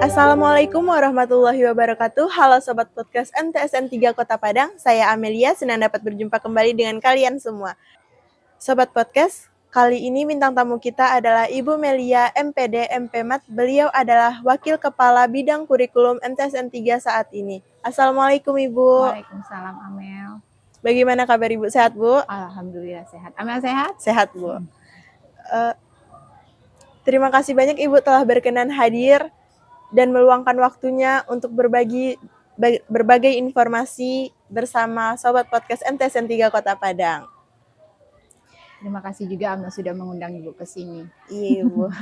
Assalamualaikum warahmatullahi wabarakatuh. Halo Sobat Podcast MTSN 3 Kota Padang. Saya Amelia, senang dapat berjumpa kembali dengan kalian semua. Sobat Podcast, kali ini bintang tamu kita adalah Ibu Melia MPD MPMat. Beliau adalah Wakil Kepala Bidang Kurikulum MTSN 3 saat ini. Assalamualaikum Ibu. Waalaikumsalam Amel. Bagaimana kabar Ibu? Sehat Bu? Alhamdulillah sehat. Amel sehat? Sehat Bu. Terima kasih banyak Ibu telah berkenan hadir dan meluangkan waktunya untuk berbagai informasi bersama Sobat Podcast MTSN 3 Kota Padang. Terima kasih juga Amel sudah mengundang Ibu ke sini. Iya Ibu.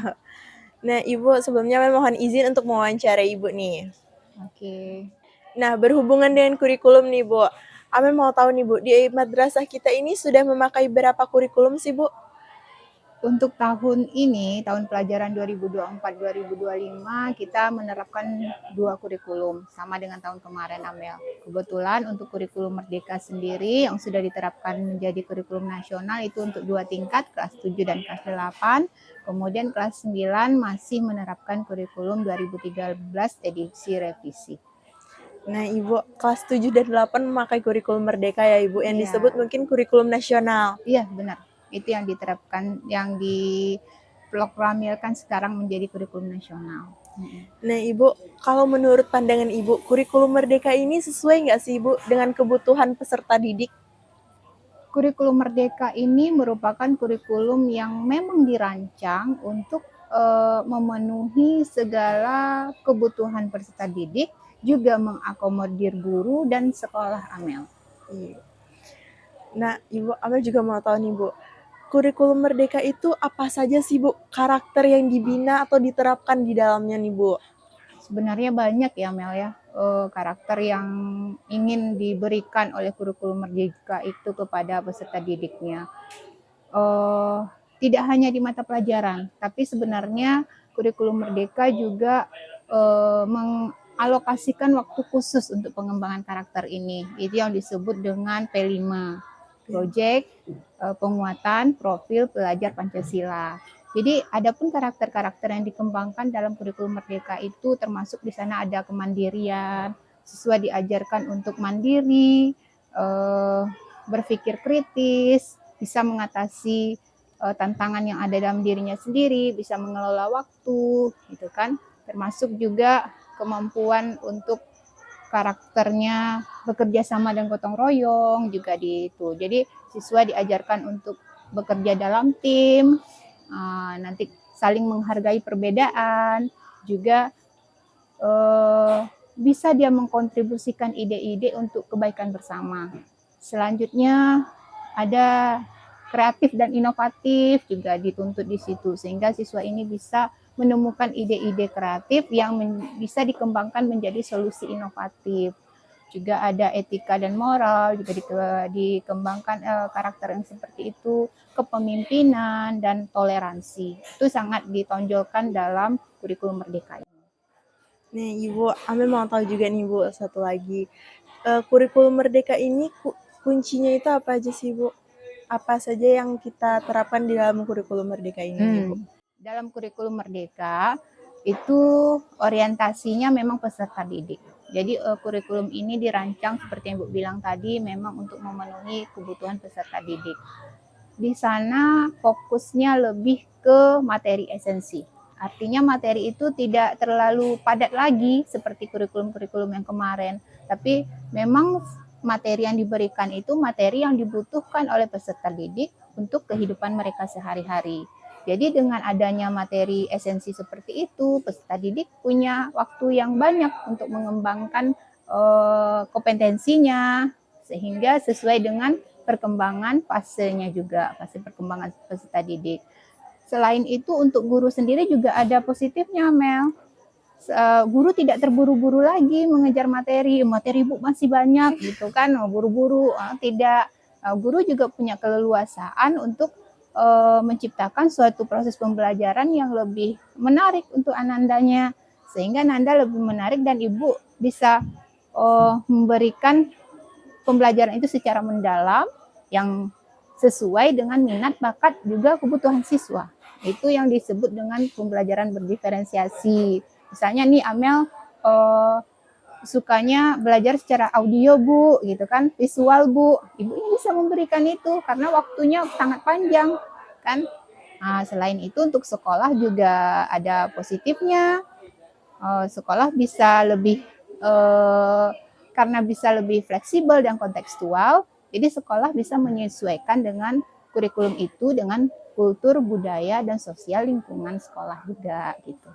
Nah Ibu, sebelumnya mohon izin untuk mewawancarai Ibu nih. Oke. Nah, berhubungan dengan kurikulum nih Bu, Amel mau tahu nih Bu, di madrasah kita ini sudah memakai berapa kurikulum sih Bu? Untuk tahun ini, tahun pelajaran 2024-2025, kita menerapkan 2 kurikulum, sama dengan tahun kemarin Amel. Kebetulan untuk kurikulum Merdeka sendiri yang sudah diterapkan menjadi kurikulum nasional itu untuk 2 tingkat, kelas 7 dan kelas 8. Kemudian kelas 9 masih menerapkan kurikulum 2013 edisi revisi. Nah Ibu, kelas 7 dan 8 memakai kurikulum Merdeka ya Ibu, yang disebut mungkin kurikulum nasional. Iya benar, itu yang diterapkan, yang diproklamirkan sekarang menjadi kurikulum nasional. Nah Ibu, kalau menurut pandangan Ibu, kurikulum Merdeka ini sesuai nggak sih Ibu dengan kebutuhan peserta didik? Kurikulum Merdeka ini merupakan kurikulum yang memang dirancang untuk memenuhi segala kebutuhan peserta didik, juga mengakomodir guru dan sekolah Amel. Nah Ibu, Amel juga mau tahu nih Bu, kurikulum Merdeka itu apa saja sih Bu karakter yang dibina atau diterapkan di dalamnya nih Bu? Sebenarnya banyak ya Mel ya, karakter yang ingin diberikan oleh kurikulum Merdeka itu kepada peserta didiknya. Tidak hanya di mata pelajaran, tapi sebenarnya kurikulum Merdeka juga mengalokasikan waktu khusus untuk pengembangan karakter ini. Itu yang disebut dengan P5, Project Penguatan Profil Pelajar Pancasila. Jadi adapun karakter-karakter yang dikembangkan dalam kurikulum Merdeka itu termasuk di sana ada kemandirian, siswa diajarkan untuk mandiri, berpikir kritis, bisa mengatasi tantangan yang ada dalam dirinya sendiri, bisa mengelola waktu, gitu kan. Termasuk juga kemampuan untuk karakternya bekerja sama dan gotong royong juga di itu. Jadi siswa diajarkan untuk bekerja dalam tim, nanti saling menghargai perbedaan, juga bisa dia mengkontribusikan ide-ide untuk kebaikan bersama. Selanjutnya ada kreatif dan inovatif juga dituntut di situ, sehingga siswa ini bisa menemukan ide-ide kreatif yang bisa dikembangkan menjadi solusi inovatif. Juga ada etika dan moral, juga dikembangkan karakter yang seperti itu, kepemimpinan dan toleransi. Itu sangat ditonjolkan dalam kurikulum Merdeka ini. Nih Ibu, Amel mau tahu juga nih Bu, satu lagi. Kurikulum Merdeka ini kuncinya itu apa aja sih Bu? Apa saja yang kita terapkan di dalam kurikulum Merdeka ini Bu? Dalam kurikulum Merdeka itu orientasinya memang peserta didik. Jadi kurikulum ini dirancang seperti yang Bu bilang tadi, memang untuk memenuhi kebutuhan peserta didik. Di sana fokusnya lebih ke materi esensi. Artinya materi itu tidak terlalu padat lagi seperti kurikulum-kurikulum yang kemarin, tapi memang materi yang diberikan itu materi yang dibutuhkan oleh peserta didik untuk kehidupan mereka sehari-hari. Jadi dengan adanya materi esensi seperti itu, peserta didik punya waktu yang banyak untuk mengembangkan kompetensinya, sehingga sesuai dengan perkembangan fasenya juga, fase perkembangan peserta didik. Selain itu untuk guru sendiri juga ada positifnya Mel. Guru tidak terburu-buru lagi mengejar materi Bu masih banyak gitu kan, buru-buru, tidak. Guru juga punya keleluasaan untuk menciptakan suatu proses pembelajaran yang lebih menarik untuk anandanya, sehingga Nanda lebih menarik dan Ibu bisa memberikan pembelajaran itu secara mendalam yang sesuai dengan minat, bakat, juga kebutuhan siswa. Itu yang disebut dengan pembelajaran berdiferensiasi. Misalnya nih Amel sukanya belajar secara audio Bu, gitu kan, visual Bu. Ibunya bisa memberikan itu karena waktunya sangat panjang kan. Nah, selain itu untuk sekolah juga ada positifnya. Sekolah bisa lebih karena bisa lebih fleksibel dan kontekstual, jadi sekolah bisa menyesuaikan dengan kurikulum itu dengan kultur, budaya, dan sosial lingkungan sekolah juga gitu.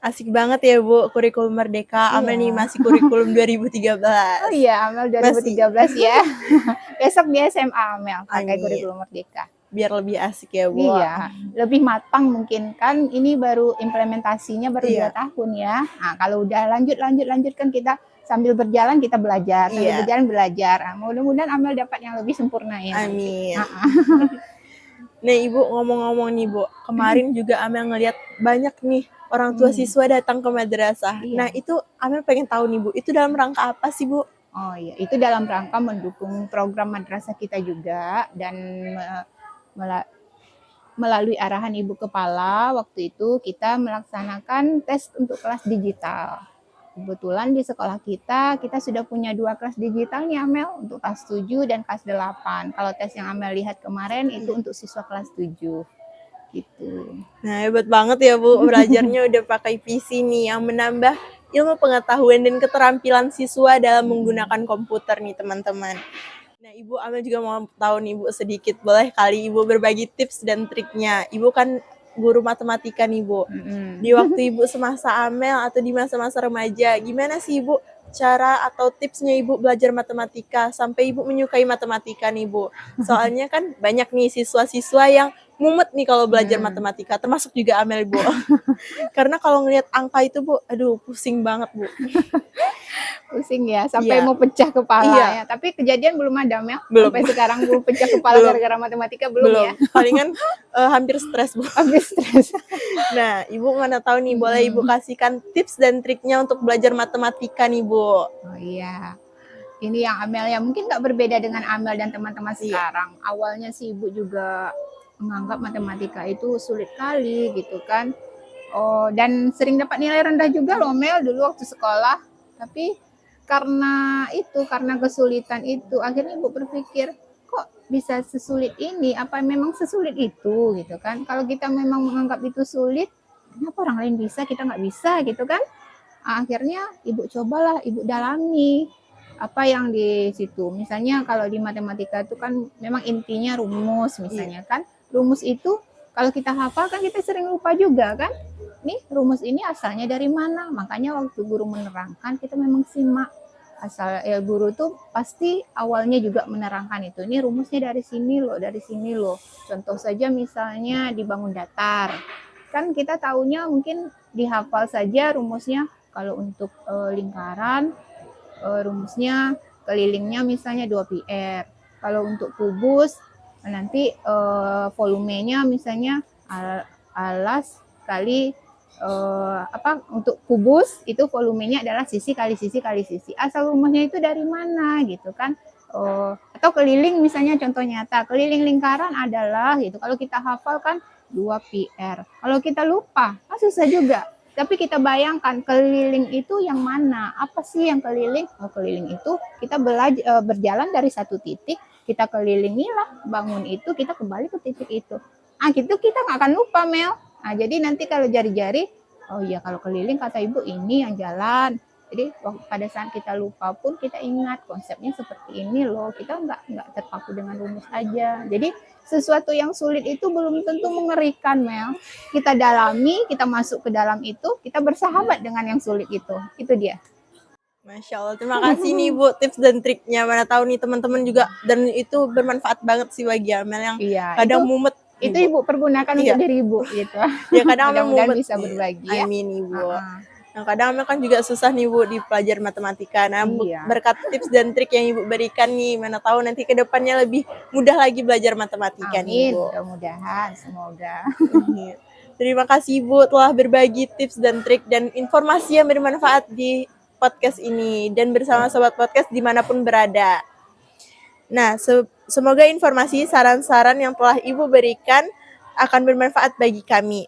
Asik banget ya Bu, kurikulum Merdeka. Amel nih Iya. masih kurikulum Oh 2013. iya, Amel Masih 2013 ya. Besok di SMA Amel pakai Amin. kurikulum Merdeka. Biar lebih asik ya Bu. Iya, lebih matang mungkin kan ini baru implementasinya baru 2 Iya. tahun ya. Nah, kalau udah lanjut kan kita sambil berjalan kita belajar, sambil Iya. berjalan belajar. Nah, mudah-mudahan Amel dapat yang lebih sempurna ya. Amin. Nanti. Nah Ibu ngomong-ngomong nih Bu, kemarin juga Amel ngeliat banyak nih orang tua siswa datang ke madrasah. Iya. Nah itu Amel pengen tahu nih Bu, itu dalam rangka apa sih Bu? Oh iya, itu dalam rangka mendukung program madrasah kita juga dan melalui arahan Ibu Kepala waktu itu kita melaksanakan tes untuk kelas digital. Kebetulan di sekolah kita sudah punya 2 kelas digital nih Amel, untuk kelas 7 dan kelas 8. Kalau tes yang Amel lihat kemarin itu untuk siswa kelas 7 gitu. Nah hebat banget ya Bu, belajarnya udah pakai PC nih yang menambah ilmu pengetahuan dan keterampilan siswa dalam menggunakan komputer nih teman-teman. Nah Ibu Amel juga mau tahu nih Bu sedikit, boleh kali Ibu berbagi tips dan triknya. Ibu kan guru matematika nih Bu. Di waktu Ibu semasa Amel atau di masa-masa remaja, gimana sih Ibu cara atau tipsnya Ibu belajar matematika sampai Ibu menyukai matematika nih Bu? Soalnya kan banyak nih siswa-siswa yang mumet nih kalau belajar matematika, termasuk juga Amel Bu. Karena kalau ngelihat angka itu Bu, aduh pusing banget Bu. Pusing ya, sampai Iya. mau pecah kepala Iya. ya. Tapi kejadian belum ada Mel. Belum. Sampai sekarang belum pecah kepala Belum. gara-gara matematika belum ya. Palingan hampir stres Bu. Habis stres. Nah, Ibu mana tahu nih, boleh Ibu kasihkan tips dan triknya untuk belajar matematika nih Bu. Oh iya. Ini yang Amel ya, mungkin nggak berbeda dengan Amel dan teman-teman sekarang. Awalnya sih Ibu juga menganggap matematika itu sulit kali gitu kan. Oh, dan sering dapat nilai rendah juga loh Mel dulu waktu sekolah. Tapi karena kesulitan itu, akhirnya Ibu berpikir, kok bisa sesulit ini? Apa memang sesulit itu gitu kan? Kalau kita memang menganggap itu sulit, kenapa orang lain bisa, kita nggak bisa gitu kan? Akhirnya Ibu cobalah, Ibu dalami apa yang di situ. Misalnya kalau di matematika itu kan memang intinya rumus misalnya kan. Rumus itu kalau kita hafal kan kita sering lupa juga kan. Nih rumus ini asalnya dari mana? Makanya waktu guru menerangkan kita memang simak. Guru tuh pasti awalnya juga menerangkan itu. Ini rumusnya dari sini loh, dari sini loh. Contoh saja misalnya dibangun datar. Kan kita taunya mungkin dihafal saja rumusnya. Kalau untuk lingkaran rumusnya kelilingnya misalnya 2πr. Kalau untuk kubus nanti volumenya misalnya alas kali untuk kubus itu volumenya adalah sisi kali sisi kali sisi. Asal rumusnya itu dari mana gitu kan? Atau keliling misalnya contoh nyata, keliling lingkaran adalah gitu. Kalau kita hafal kan 2πr. Kalau kita lupa, kan susah juga. Tapi kita bayangkan keliling itu yang mana? Apa sih yang keliling? Oh, keliling itu kita berjalan dari satu titik, kita kelilingilah bangun itu, kita kembali ke titik itu. Gitu kita nggak akan lupa Mel. Jadi nanti kalau jari-jari, oh iya kalau keliling kata Ibu ini yang jalan. Jadi pada saat kita lupa pun kita ingat konsepnya seperti ini loh. Kita nggak terpaku dengan rumus aja. Jadi sesuatu yang sulit itu belum tentu mengerikan Mel. Kita dalami, kita masuk ke dalam itu, kita bersahabat dengan yang sulit itu. Itu dia. Masya Allah, terima kasih nih Bu tips dan triknya. Mana tahu nih teman-teman juga, dan itu bermanfaat banget sih bagi Amel yang kadang mumet. Itu Ibu pergunakan untuk diri Ibu gitu. Ya kadang Amel mumet bisa berbagi ya. Amin Ibu. Nah kadang Amel kan juga susah nih Bu di pelajar matematika. Nah berkat tips dan trik yang Ibu berikan nih, mana tahu nanti ke depannya lebih mudah lagi belajar matematika nih Bu. Mudah-mudahan, semoga. Terima kasih Ibu telah berbagi tips dan trik dan informasi yang bermanfaat di podcast ini dan bersama Sobat Podcast dimanapun berada. Nah, semoga informasi saran-saran yang telah Ibu berikan akan bermanfaat bagi kami.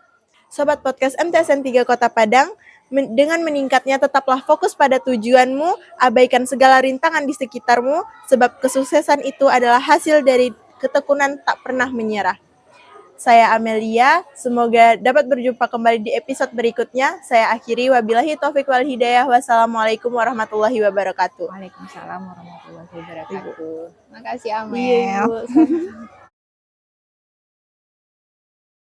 Sobat Podcast MTSN 3 Kota Padang, dengan meningkatnya tetaplah fokus pada tujuanmu, abaikan segala rintangan di sekitarmu, sebab kesuksesan itu adalah hasil dari ketekunan tak pernah menyerah. Saya Amelia, semoga dapat berjumpa kembali di episode berikutnya. Saya akhiri, wabillahi taufiq wal hidayah. Wassalamualaikum warahmatullahi wabarakatuh. Waalaikumsalam warahmatullahi wabarakatuh. Makasih Iya, Amel. Ibu.